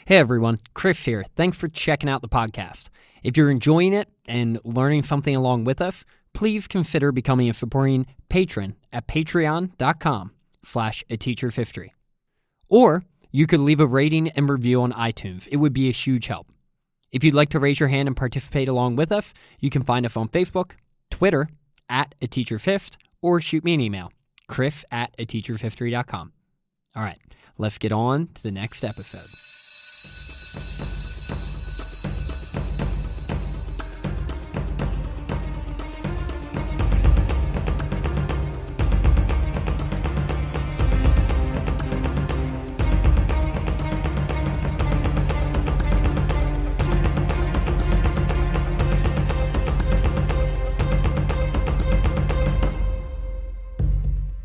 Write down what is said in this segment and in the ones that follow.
Hey everyone, Chris here. Thanks for checking out the podcast. If you're enjoying it and learning something along with us, please consider becoming a supporting patron at patreon.com/ateachershistory. Or you could leave a rating and review on iTunes. It would be a huge help. If you'd like to raise your hand and participate along with us, you can find us on Facebook, Twitter, @ateachershistory, or shoot me an email, chris@ateachershistory.com. All right, let's get on to the next episode.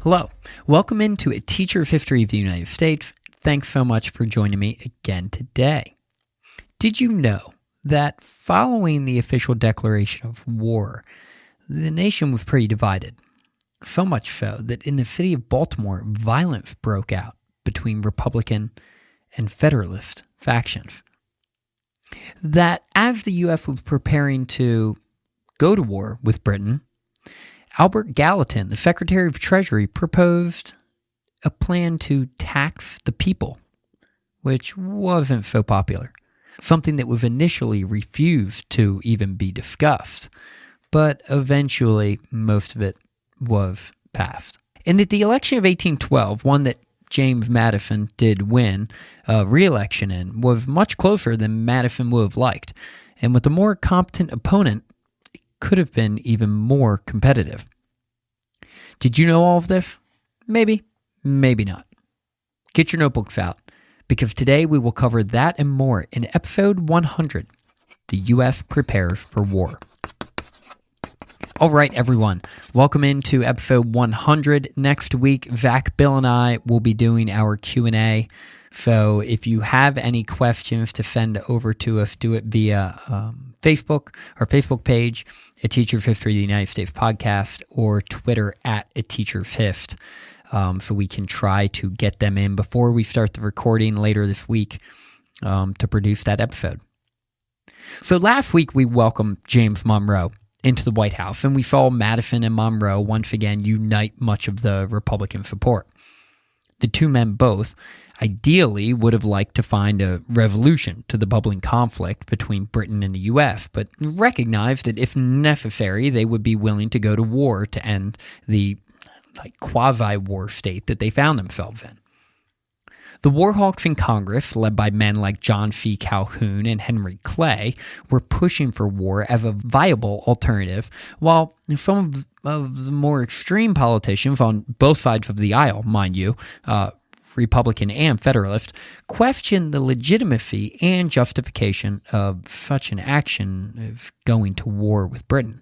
Hello, welcome into A Teacher's History of the United States. Thanks so much for joining me again today. Did you know that following the official declaration of war, the nation was pretty divided? So much so that in the city of Baltimore, violence broke out between Republican and Federalist factions. That as the U.S. was preparing to go to war with Britain, Albert Gallatin, the Secretary of Treasury, proposed a plan to tax the people, which wasn't so popular, something that was initially refused to even be discussed, but eventually most of it was passed. And that the election of 1812, one that James Madison did win a re-election in, was much closer than Madison would have liked, and with a more competent opponent, could have been even more competitive. Did you know all of this? Maybe, maybe not. Get your notebooks out, because today we will cover that and more in episode 100, The U.S. Prepares for War. All right, everyone, welcome into episode 100. Next week, Zach, Bill, and I will be doing our Q&A. So if you have any questions to send over to us, do it via Facebook, our Facebook page, A Teacher's History of the United States Podcast, or Twitter @ATeachersHist, so we can try to get them in before we start the recording later this week to produce that episode. So last week we welcomed James Monroe into the White House, and we saw Madison and Monroe once again unite much of the Republican support. The two men both ideally would have liked to find a resolution to the bubbling conflict between Britain and the U.S., but recognized that if necessary, they would be willing to go to war to end the quasi-war state that they found themselves in. The war hawks in Congress, led by men like John C. Calhoun and Henry Clay, were pushing for war as a viable alternative, while some of the more extreme politicians on both sides of the aisle, mind you, Republican and Federalist, questioned the legitimacy and justification of such an action as going to war with Britain.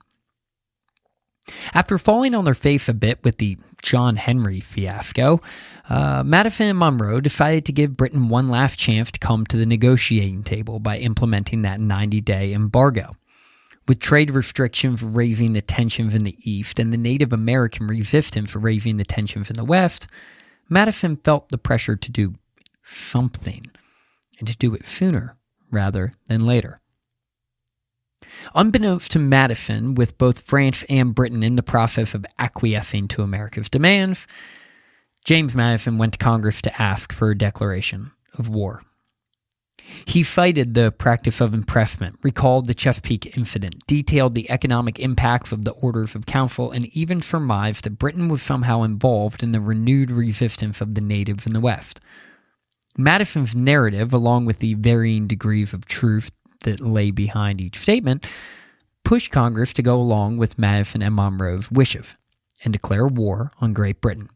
After falling on their face a bit with the John Henry fiasco, Madison and Monroe decided to give Britain one last chance to come to the negotiating table by implementing that 90-day embargo. With trade restrictions raising the tensions in the East and the Native American resistance raising the tensions in the West, Madison felt the pressure to do something, and to do it sooner rather than later. Unbeknownst to Madison, with both France and Britain in the process of acquiescing to America's demands, James Madison went to Congress to ask for a declaration of war. He cited the practice of impressment, recalled the Chesapeake incident, detailed the economic impacts of the Orders of Council, and even surmised that Britain was somehow involved in the renewed resistance of the natives in the West. Madison's narrative, along with the varying degrees of truth that lay behind each statement, pushed Congress to go along with Madison and Monroe's wishes and declare war on Great Britain.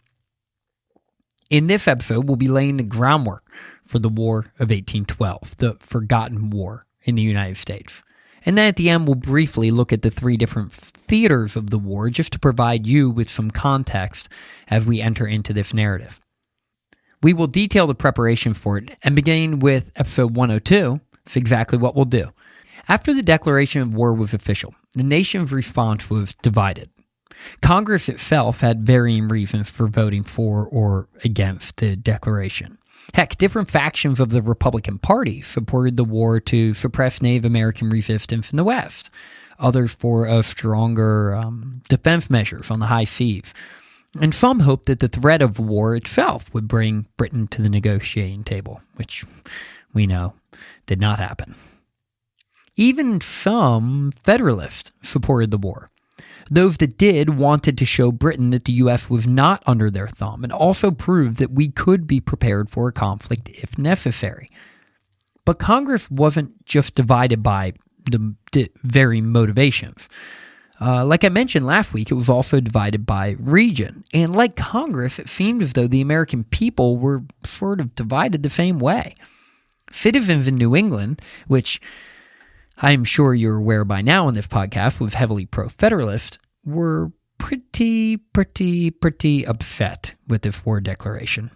In this episode, we'll be laying the groundwork for the War of 1812, the forgotten war in the United States. And then at the end, we'll briefly look at the three different theaters of the war just to provide you with some context as we enter into this narrative. We will detail the preparation for it, and beginning with episode 102, it's exactly what we'll do. After the declaration of war was official, the nation's response was divided. Congress itself had varying reasons for voting for or against the declaration. Heck, different factions of the Republican Party supported the war to suppress Native American resistance in the West, others for stronger defense measures on the high seas. And some hoped that the threat of war itself would bring Britain to the negotiating table, which we know did not happen. Even some Federalists supported the war. Those that did wanted to show Britain that the U.S. was not under their thumb and also prove that we could be prepared for a conflict if necessary. But Congress wasn't just divided by the very motivations. Like I mentioned last week, it was also divided by region. And like Congress, it seemed as though the American people were sort of divided the same way. Citizens in New England, which I'm sure you're aware by now on this podcast was heavily pro-federalist, were pretty upset with this war declaration.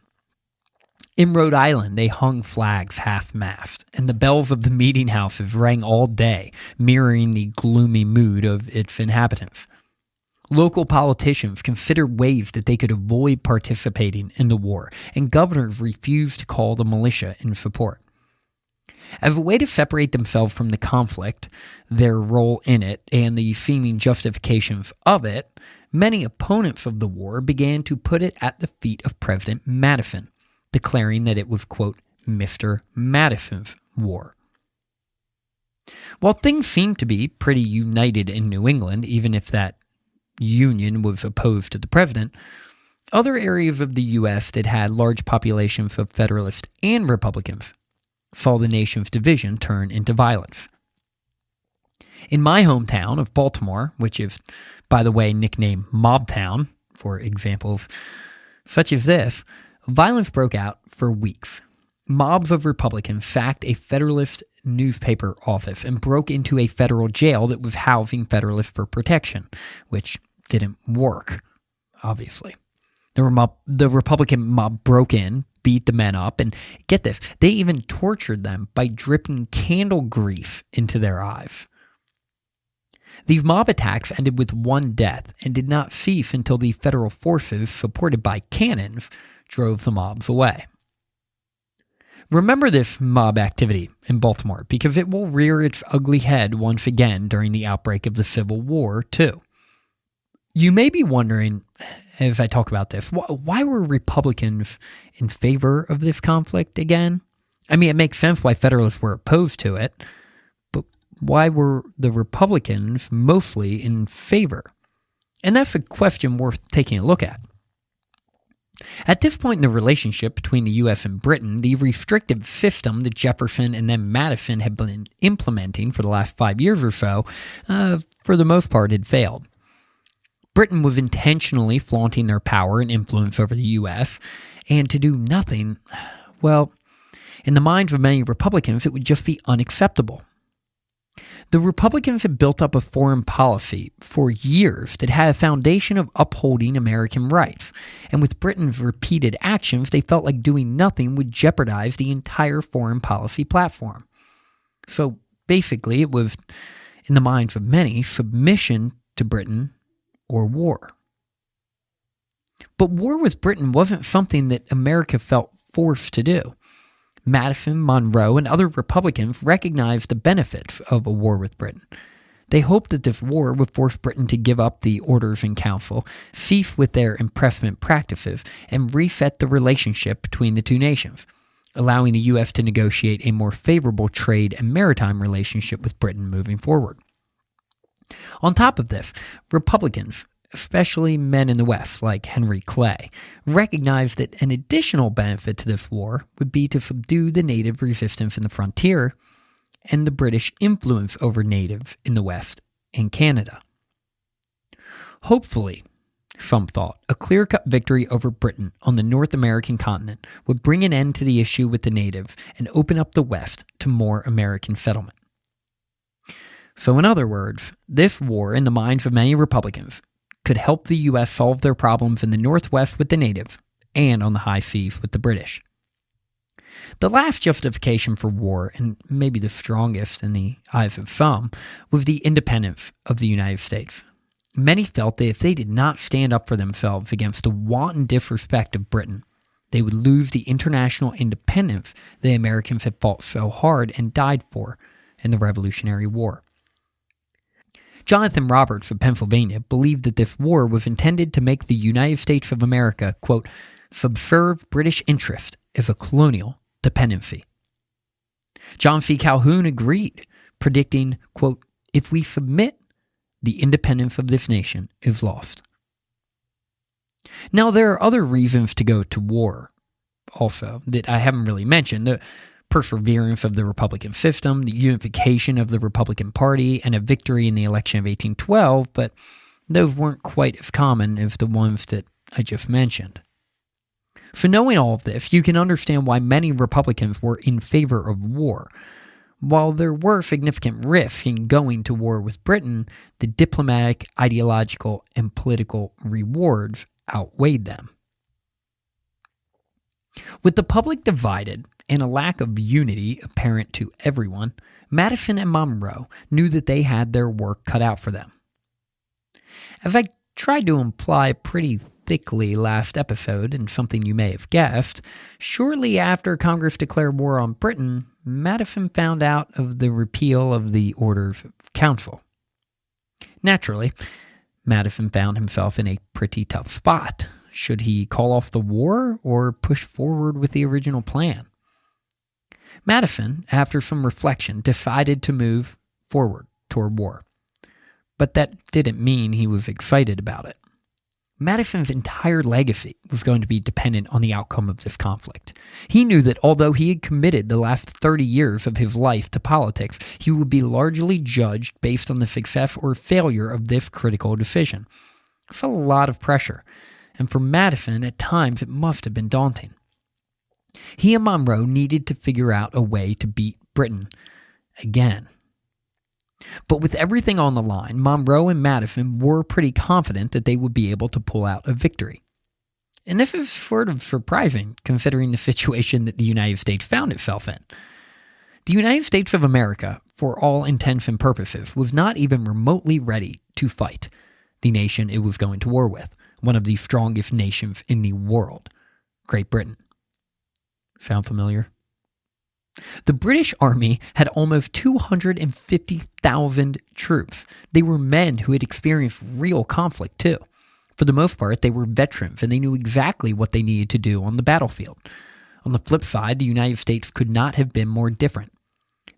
In Rhode Island, they hung flags half-mast, and the bells of the meeting houses rang all day, mirroring the gloomy mood of its inhabitants. Local politicians considered ways that they could avoid participating in the war, and governors refused to call the militia in support. As a way to separate themselves from the conflict, their role in it, and the seeming justifications of it, many opponents of the war began to put it at the feet of President Madison, declaring that it was, quote, Mr. Madison's war. While things seemed to be pretty united in New England, even if that union was opposed to the president, other areas of the U.S. that had large populations of Federalists and Republicans saw the nation's division turn into violence. In my hometown of Baltimore, which is, by the way, nicknamed Mobtown, for examples such as this, violence broke out for weeks. Mobs of Republicans sacked a Federalist newspaper office and broke into a federal jail that was housing Federalists for protection, which didn't work, obviously. The Republican mob broke in, beat the men up, and get this, they even tortured them by dripping candle grease into their eyes. These mob attacks ended with one death and did not cease until the federal forces, supported by cannons, drove the mobs away. Remember this mob activity in Baltimore because it will rear its ugly head once again during the outbreak of the Civil War, too. You may be wondering, as I talk about this, why were Republicans in favor of this conflict again? I mean, it makes sense why Federalists were opposed to it, but why were the Republicans mostly in favor? And that's a question worth taking a look at. At this point in the relationship between the U.S. and Britain, the restrictive system that Jefferson and then Madison had been implementing for the last 5 years or so, for the most part, had failed. Britain was intentionally flaunting their power and influence over the U.S., and to do nothing, well, in the minds of many Republicans, it would just be unacceptable. The Republicans had built up a foreign policy for years that had a foundation of upholding American rights, and with Britain's repeated actions, they felt like doing nothing would jeopardize the entire foreign policy platform. So basically, it was, in the minds of many, submission to Britain or war. But war with Britain wasn't something that America felt forced to do. Madison, Monroe, and other Republicans recognized the benefits of a war with Britain. They hoped that this war would force Britain to give up the Orders in Council, cease with their impressment practices, and reset the relationship between the two nations, allowing the U.S. to negotiate a more favorable trade and maritime relationship with Britain moving forward. On top of this, Republicans, especially men in the West like Henry Clay, recognized that an additional benefit to this war would be to subdue the native resistance in the frontier and the British influence over natives in the West and Canada. Hopefully, some thought, a clear-cut victory over Britain on the North American continent would bring an end to the issue with the natives and open up the West to more American settlement. So in other words, this war, in the minds of many Republicans, could help the U.S. solve their problems in the Northwest with the natives and on the high seas with the British. The last justification for war, and maybe the strongest in the eyes of some, was the independence of the United States. Many felt that if they did not stand up for themselves against the wanton disrespect of Britain, They would lose the international independence the Americans had fought so hard and died for in the Revolutionary War. Jonathan Roberts of Pennsylvania believed that this war was intended to make the United States of America, quote, subserve British interest as a colonial dependency. John C. Calhoun agreed, predicting, quote, if we submit, the independence of this nation is lost. Now, there are other reasons to go to war also that I haven't really mentioned. The perseverance of the Republican system, the unification of the Republican Party, and a victory in the election of 1812, but those weren't quite as common as the ones that I just mentioned. So knowing all of this, you can understand why many Republicans were in favor of war. While there were significant risks in going to war with Britain, the diplomatic, ideological, and political rewards outweighed them. With the public divided and a lack of unity apparent to everyone, Madison and Monroe knew that they had their work cut out for them. As I tried to imply pretty thickly last episode, and something you may have guessed, shortly after Congress declared war on Britain, Madison found out of the repeal of the Orders of Council. Naturally, Madison found himself in a pretty tough spot. Should he call off the war or push forward with the original plan? Madison, after some reflection, decided to move forward toward war. But that didn't mean he was excited about it. Madison's entire legacy was going to be dependent on the outcome of this conflict. He knew that although he had committed the last 30 years of his life to politics, he would be largely judged based on the success or failure of this critical decision. It's a lot of pressure, and for Madison, at times, it must have been daunting. He and Monroe needed to figure out a way to beat Britain again. But with everything on the line, Monroe and Madison were pretty confident that they would be able to pull out a victory. And this is sort of surprising, considering the situation that the United States found itself in. The United States of America, for all intents and purposes, was not even remotely ready to fight the nation it was going to war with, one of the strongest nations in the world, Great Britain. Sound familiar? The British Army had almost 250,000 troops. They were men who had experienced real conflict, too. For the most part, they were veterans, and they knew exactly what they needed to do on the battlefield. On the flip side, the United States could not have been more different.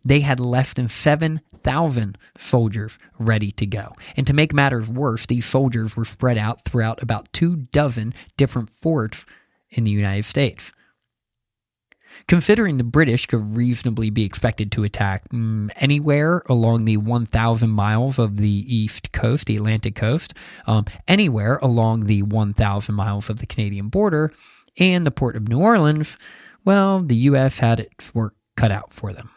They had less than 7,000 soldiers ready to go. And to make matters worse, these soldiers were spread out throughout about 24 different forts in the United States. Considering the British could reasonably be expected to attack anywhere along the 1,000 miles of the East Coast, the Atlantic coast, anywhere along the 1,000 miles of the Canadian border, and the port of New Orleans, well, the U.S. had its work cut out for them.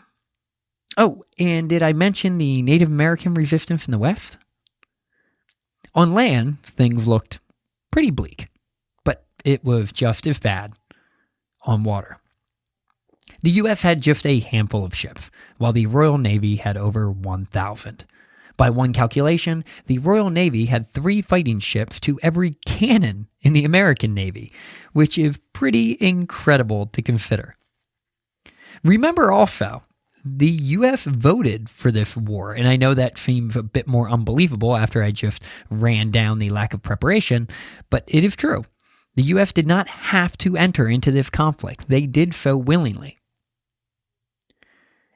Oh, and did I mention the Native American resistance in the West? On land, things looked pretty bleak, but it was just as bad on water. The U.S. had just a handful of ships, while the Royal Navy had over 1,000. By one calculation, the Royal Navy had 3 fighting ships to every cannon in the American Navy, which is pretty incredible to consider. Remember also, the U.S. voted for this war, and I know that seems a bit more unbelievable after I just ran down the lack of preparation, but it is true. The U.S. did not have to enter into this conflict. They did so willingly.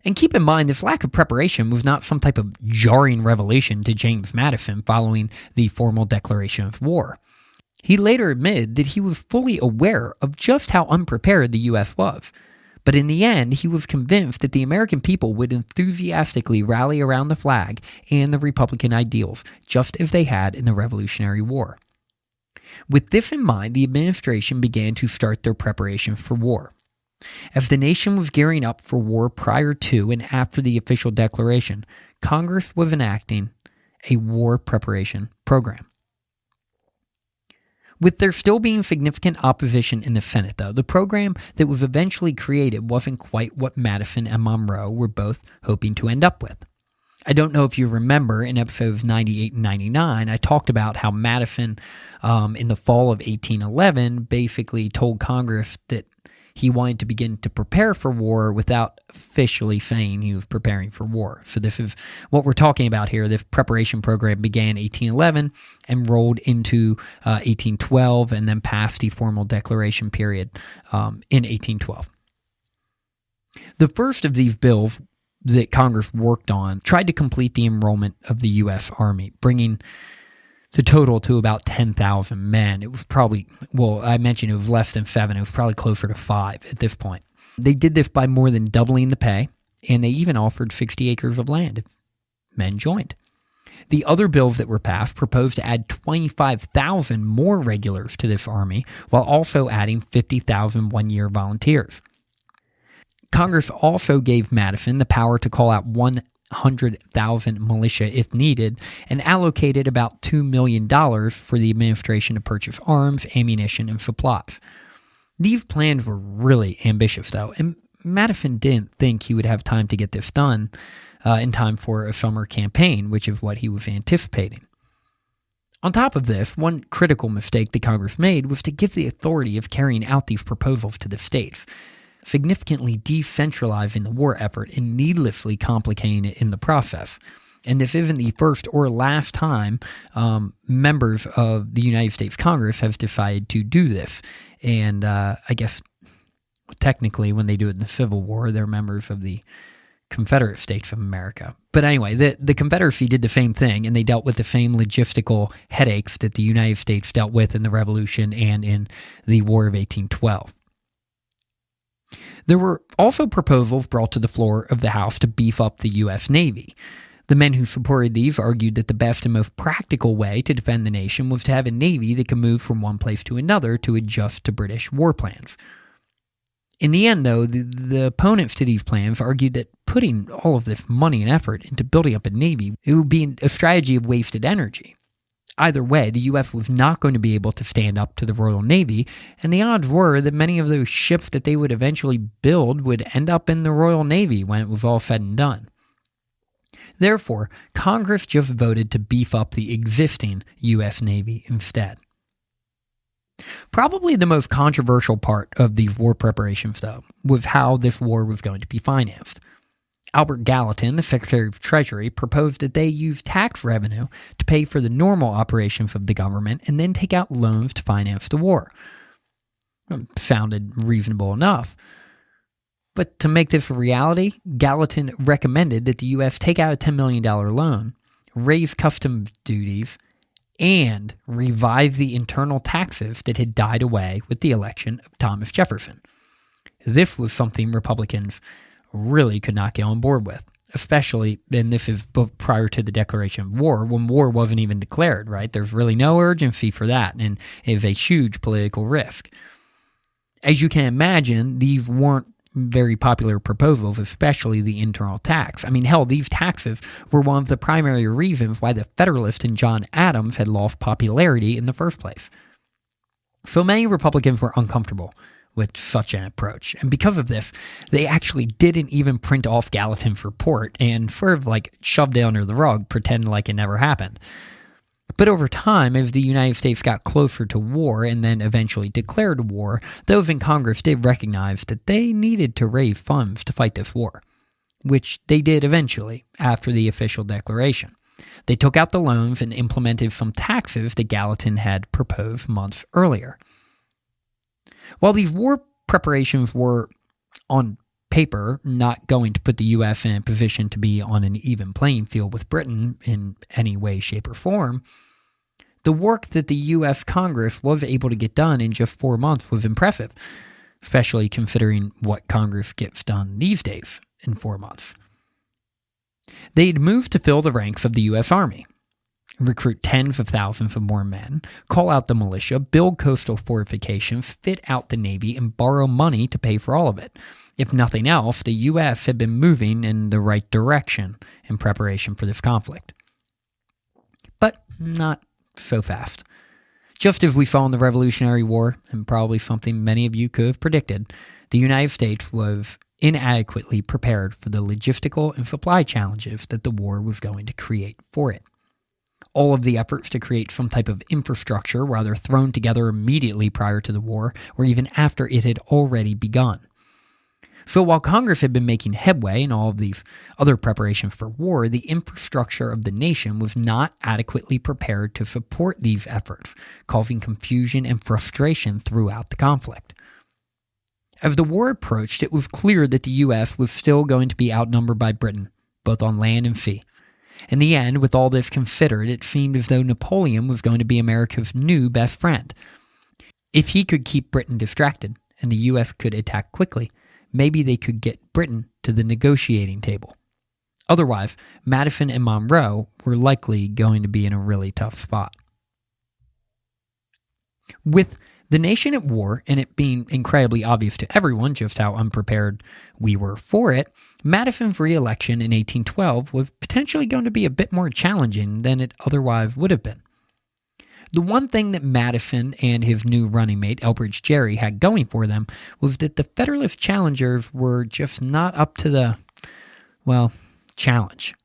And keep in mind, this lack of preparation was not some type of jarring revelation to James Madison following the formal declaration of war. He later admitted that he was fully aware of just how unprepared the U.S. was. But in the end, he was convinced that the American people would enthusiastically rally around the flag and the Republican ideals, just as they had in the Revolutionary War. With this in mind, the administration began to start their preparations for war. As the nation was gearing up for war prior to and after the official declaration, Congress was enacting a war preparation program. With there still being significant opposition in the Senate, though, the program that was eventually created wasn't quite what Madison and Monroe were both hoping to end up with. I don't know if you remember in episodes 98 and 99, I talked about how Madison, in the fall of 1811, basically told Congress that he wanted to begin to prepare for war without officially saying he was preparing for war. So this is what we're talking about here. This preparation program began in 1811 and rolled into 1812 and then passed the formal declaration period in 1812. The first of these bills that Congress worked on tried to complete the enrollment of the U.S. Army, bringing the total to about 10,000 men. It was probably, I mentioned it was less than 7. It was probably closer to 5 at this point. They did this by more than doubling the pay, and they even offered 60 acres of land if men joined. The other bills that were passed proposed to add 25,000 more regulars to this army, while also adding 50,000 one-year volunteers. Congress also gave Madison the power to call out 100,000 militia if needed, and allocated about $2 million for the administration to purchase arms, ammunition, and supplies. These plans were really ambitious, though, and Madison didn't think he would have time to get this done in time for a summer campaign, which is what he was anticipating. On top of this, one critical mistake that Congress made was to give the authority of carrying out these proposals to the states, significantly decentralizing the war effort and needlessly complicating it in the process. And this isn't the first or last time members of the United States Congress have decided to do this. And I guess technically when they do it in the Civil War, they're members of the Confederate States of America. But anyway, the Confederacy did the same thing, and they dealt with the same logistical headaches that the United States dealt with in the Revolution and in the War of 1812. There were also proposals brought to the floor of the House to beef up the U.S. Navy. The men who supported these argued that the best and most practical way to defend the nation was to have a navy that could move from one place to another to adjust to British war plans. In the end, though, the opponents to these plans argued that putting all of this money and effort into building up a navy, it would be a strategy of wasted energy. Either way, the U.S. was not going to be able to stand up to the Royal Navy, and the odds were that many of those ships that they would eventually build would end up in the Royal Navy when it was all said and done. Therefore, Congress just voted to beef up the existing U.S. Navy instead. Probably the most controversial part of these war preparations, though, was how this war was going to be financed. Albert Gallatin, the Secretary of Treasury, proposed that they use tax revenue to pay for the normal operations of the government and then take out loans to finance the war. Sounded reasonable enough. But to make this a reality, Gallatin recommended that the U.S. take out a $10 million loan, raise customs duties, and revive the internal taxes that had died away with the election of Thomas Jefferson. This was something Republicans really could not get on board with, especially, and this is prior to the declaration of war, when war wasn't even declared, right? There's really no urgency for that, and it is a huge political risk. As you can imagine, these weren't very popular proposals, especially the internal tax. I mean, hell, these taxes were one of the primary reasons why the Federalist and John Adams had lost popularity in the first place. So many Republicans were uncomfortable with such an approach. And because of this, they actually didn't even print off Gallatin's report and sort of like shoved it under the rug, pretend like it never happened. But over time, as the United States got closer to war and then eventually declared war, those in Congress did recognize that they needed to raise funds to fight this war, which they did eventually after the official declaration. They took out the loans and implemented some taxes that Gallatin had proposed months earlier. While these war preparations were, on paper, not going to put the U.S. in a position to be on an even playing field with Britain in any way, shape, or form, the work that the U.S. Congress was able to get done in just 4 months was impressive, especially considering what Congress gets done these days in 4 months. They'd moved to fill the ranks of the U.S. Army, recruit tens of thousands of more men, call out the militia, build coastal fortifications, fit out the Navy, and borrow money to pay for all of it. If nothing else, the U.S. had been moving in the right direction in preparation for this conflict. But not so fast. Just as we saw in the Revolutionary War, and probably something many of you could have predicted, the United States was inadequately prepared for the logistical and supply challenges that the war was going to create for it. All of the efforts to create some type of infrastructure were either thrown together immediately prior to the war or even after it had already begun. So while Congress had been making headway in all of these other preparations for war, the infrastructure of the nation was not adequately prepared to support these efforts, causing confusion and frustration throughout the conflict. As the war approached, it was clear that the U.S. was still going to be outnumbered by Britain, both on land and sea. In the end, with all this considered, it seemed as though Napoleon was going to be America's new best friend. If he could keep Britain distracted and the U.S. could attack quickly, maybe they could get Britain to the negotiating table. Otherwise, Madison and Monroe were likely going to be in a really tough spot. With the nation at war, and it being incredibly obvious to everyone just how unprepared we were for it, Madison's re-election in 1812 was potentially going to be a bit more challenging than it otherwise would have been. The one thing that Madison and his new running mate, Elbridge Gerry, had going for them was that the Federalist challengers were just not up to the, challenge.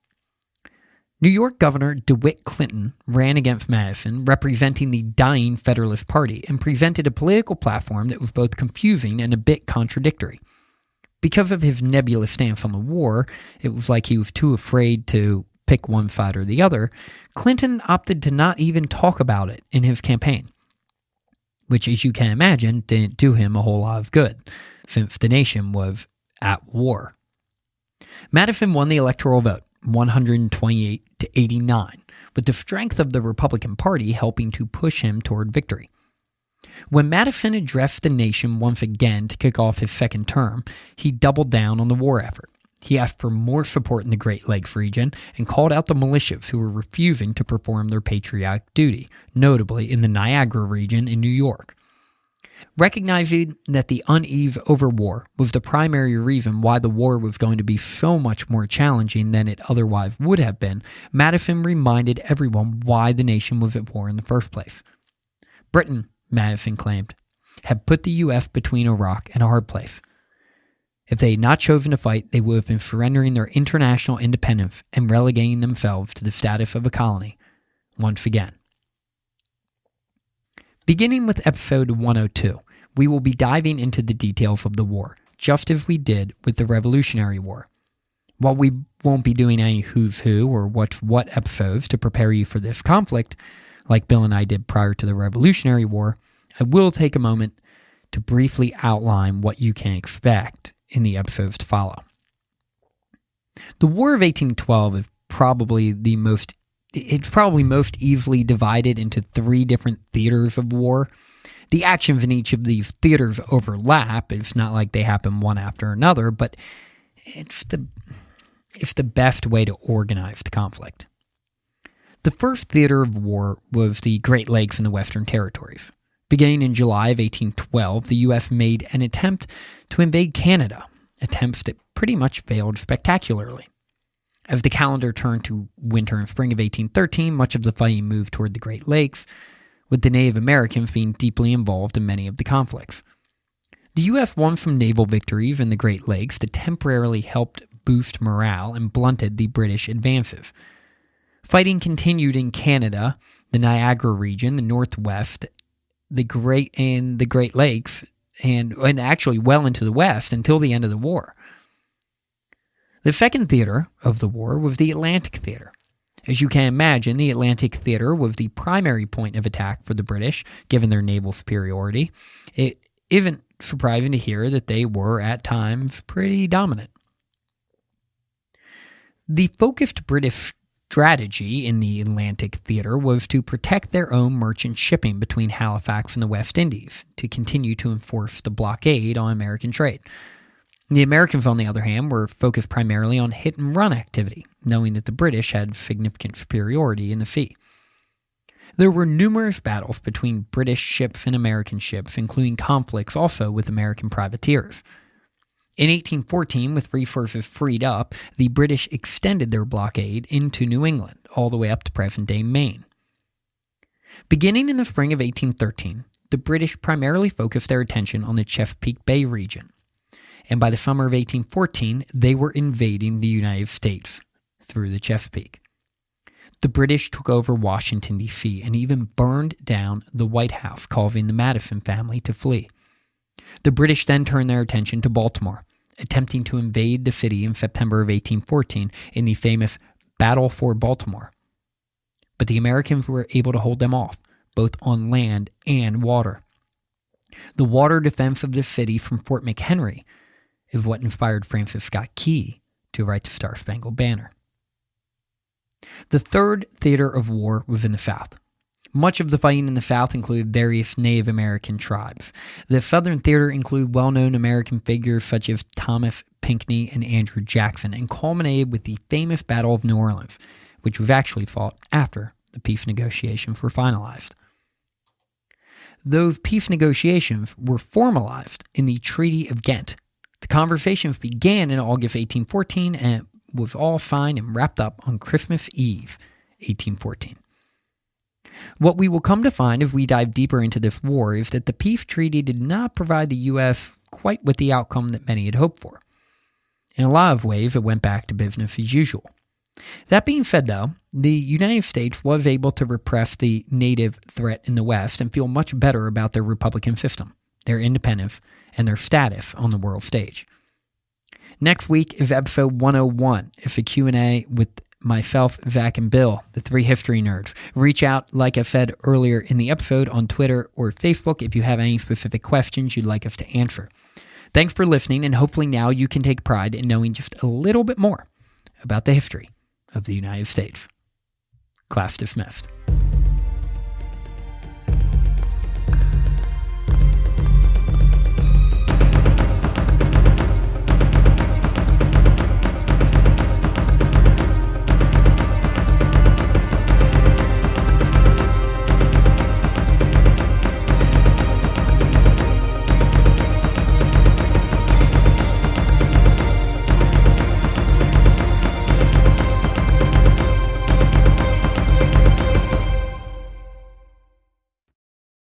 New York Governor DeWitt Clinton ran against Madison, representing the dying Federalist Party, and presented a political platform that was both confusing and a bit contradictory. Because of his nebulous stance on the war, it was like he was too afraid to pick one side or the other. Clinton opted to not even talk about it in his campaign, which, as you can imagine, didn't do him a whole lot of good, since the nation was at war. Madison won the electoral vote, 128 to 89, with the strength of the Republican Party helping to push him toward victory. When Madison addressed the nation once again to kick off his second term, he doubled down on the war effort. He asked for more support in the Great Lakes region and called out the militias who were refusing to perform their patriotic duty, notably in the Niagara region in New York. Recognizing that the unease over war was the primary reason why the war was going to be so much more challenging than it otherwise would have been, Madison reminded everyone why the nation was at war in the first place. Britain, Madison claimed, had put the U.S. between a rock and a hard place. If they had not chosen to fight, they would have been surrendering their international independence and relegating themselves to the status of a colony once again. Beginning with episode 102, we will be diving into the details of the war, just as we did with the Revolutionary War. While we won't be doing any who's who or what's what episodes to prepare you for this conflict, like Bill and I did prior to the Revolutionary War, I will take a moment to briefly outline what you can expect in the episodes to follow. The War of 1812 is probably most easily divided into three different theaters of war. The actions in each of these theaters overlap. It's not like they happen one after another, but it's the best way to organize the conflict. The first theater of war was the Great Lakes and the Western Territories. Beginning in July of 1812, the U.S. made an attempt to invade Canada, attempts that pretty much failed spectacularly. As the calendar turned to winter and spring of 1813, much of the fighting moved toward the Great Lakes, with the Native Americans being deeply involved in many of the conflicts. The U.S. won some naval victories in the Great Lakes that temporarily helped boost morale and blunted the British advances. Fighting continued in Canada, the Niagara region, the Northwest, the Great Lakes, and actually well into the West until the end of the war. The second theater of the war was the Atlantic Theater. As you can imagine, the Atlantic Theater was the primary point of attack for the British, given their naval superiority. It isn't surprising to hear that they were, at times, pretty dominant. The focused British strategy in the Atlantic Theater was to protect their own merchant shipping between Halifax and the West Indies, to continue to enforce the blockade on American trade. The Americans, on the other hand, were focused primarily on hit-and-run activity, knowing that the British had significant superiority in the sea. There were numerous battles between British ships and American ships, including conflicts also with American privateers. In 1814, with resources freed up, the British extended their blockade into New England, all the way up to present-day Maine. Beginning in the spring of 1813, the British primarily focused their attention on the Chesapeake Bay region. and by the summer of 1814, they were invading the United States through the Chesapeake. The British took over Washington, D.C., and even burned down the White House, causing the Madison family to flee. The British then turned their attention to Baltimore, attempting to invade the city in September of 1814 in the famous Battle for Baltimore. But the Americans were able to hold them off, both on land and water. The water defense of this city from Fort McHenry is what inspired Francis Scott Key to write the Star-Spangled Banner. The third theater of war was in the South. Much of the fighting in the South included various Native American tribes. The Southern theater included well-known American figures such as Thomas Pinckney and Andrew Jackson, and culminated with the famous Battle of New Orleans, which was actually fought after the peace negotiations were finalized. Those peace negotiations were formalized in the Treaty of Ghent. The conversations began in August 1814 and it was all signed and wrapped up on Christmas Eve, 1814. What we will come to find as we dive deeper into this war is that the peace treaty did not provide the U.S. quite with the outcome that many had hoped for. In a lot of ways, it went back to business as usual. That being said, though, the United States was able to repress the native threat in the West and feel much better about their republican system, their independence, and their status on the world stage. Next week is episode 101. It's a Q&A with myself, Zach, and Bill, the three history nerds. Reach out, like I said earlier in the episode, on Twitter or Facebook if you have any specific questions you'd like us to answer. Thanks for listening, and hopefully now you can take pride in knowing just a little bit more about the history of the United States. Class dismissed.